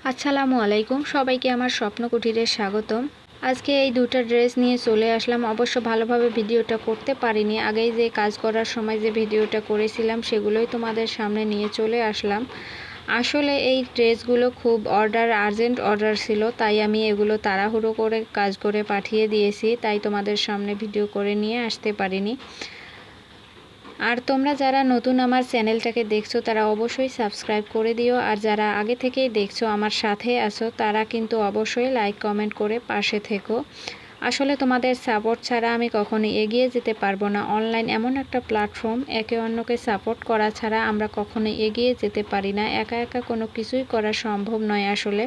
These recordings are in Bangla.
আসসালামু আলাইকুম, সবাইকে আমার স্বপ্ন কুটিরে স্বাগতম। আজকে এই দুটো ড্রেস নিয়ে চলে আসলাম। অবশ্য ভালোভাবে ভিডিওটা করতে পারিনি, আগেই যে কাজ করার সময় যে ভিডিওটা করেছিলাম সেগুলোই তোমাদের সামনে নিয়ে চলে আসলাম। আসলে এই ড্রেসগুলো খুব আর্জেন্ট অর্ডার ছিল, তাই আমি এগুলো তাড়াহুড়ো করে কাজ করে পাঠিয়ে দিয়েছি, তাই তোমাদের সামনে ভিডিও করে নিয়ে আসতে পারিনি। আর তোমরা যারা নতুন আমার চ্যানেলটাকে দেখছো তারা অবশ্যই সাবস্ক্রাইব করে দিও, আর যারা আগে থেকেই দেখছো আমার সাথে আছো তারা কিন্তু অবশ্যই লাইক কমেন্ট করে পাশে থেকো। আসলে তোমাদের সাপোর্ট ছাড়া আমি কখনো এগিয়ে যেতে পারবো না। অনলাইন এমন একটা প্ল্যাটফর্ম, একে অন্যকে সাপোর্ট করা ছাড়া আমরা কখনো এগিয়ে যেতে পারি না। একা একা কোনো কিছুই করা সম্ভব নয় আসলে।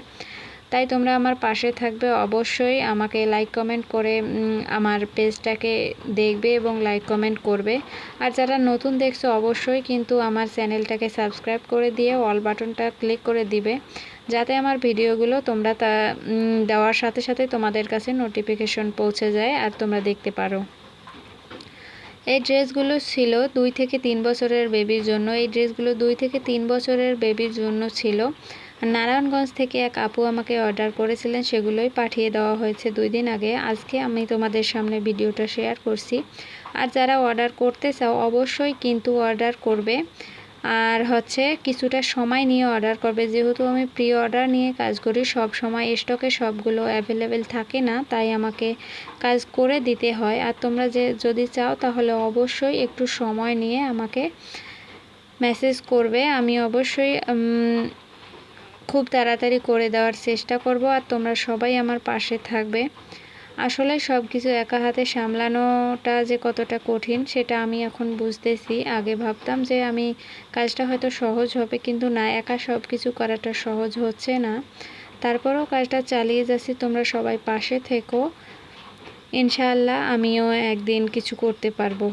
তাই তোমরা আমার পাশে থাকবে, অবশ্যই আমাকে লাইক কমেন্ট করে আমার পেজটাকে দেখবে এবং লাইক কমেন্ট করবে। আর যারা নতুন দেখছো অবশ্যই কিন্তু আমার চ্যানেলটাকে সাবস্ক্রাইব করে দিয়ে অল বাটনটা ক্লিক করে দিবে, যাতে আমার ভিডিওগুলো তোমরা দেওয়ার সাথে সাথে তোমাদের কাছে নোটিফিকেশন পৌঁছে যায় আর তোমরা দেখতে পারো। এই ড্রেসগুলো ছিল 2 থেকে 3 বছরের বেবির জন্য। এই ড্রেসগুলো 2 থেকে 3 বছরের বেবির জন্য ছিল। নারায়ণগঞ্জ থেকে এক আপু আমাকে অর্ডার করেছিলেন, সেগুলোই পাঠিয়ে দেওয়া হয়েছে 2 দিন আগে। আজকে আমি তোমাদের সামনে ভিডিওটা শেয়ার করছি। আর যারা অর্ডার করতে চাও অবশ্যই কিন্তু অর্ডার করবে, আর কিছুটা সময় নিয়ে অর্ডার করবে, যেহেতু আমি প্রি অর্ডার নিয়ে কাজ করি। সব সময় স্টকে সবগুলো অ্যাভেলেবেল থাকে না, তাই আমাকে কাজ করে দিতে হয়। আর তোমরা যদি চাও তাহলে অবশ্যই একটু সময় নিয়ে আমাকে মেসেজ করবে, আমি অবশ্যই খুব তাড়াতাড়ি করে দেওয়ার চেষ্টা করব। আর তোমরা সবাই আমার পাশে থাকবে। আসলে সব কিছু একা হাতে সামলানোটা যে কতটা কঠিন সেটা আমি এখন বুঝতেছি। আগে ভাবতাম যে আমি কাজটা হয়তো সহজ হবে, কিন্তু না, একা সব কিছু করাটা সহজ হচ্ছে না। তারপরেও কাজটা চালিয়ে যাচ্ছি। তোমরা সবাই পাশে থেকো, ইনশাআল্লাহ আমিও একদিন কিছু করতে পারবো।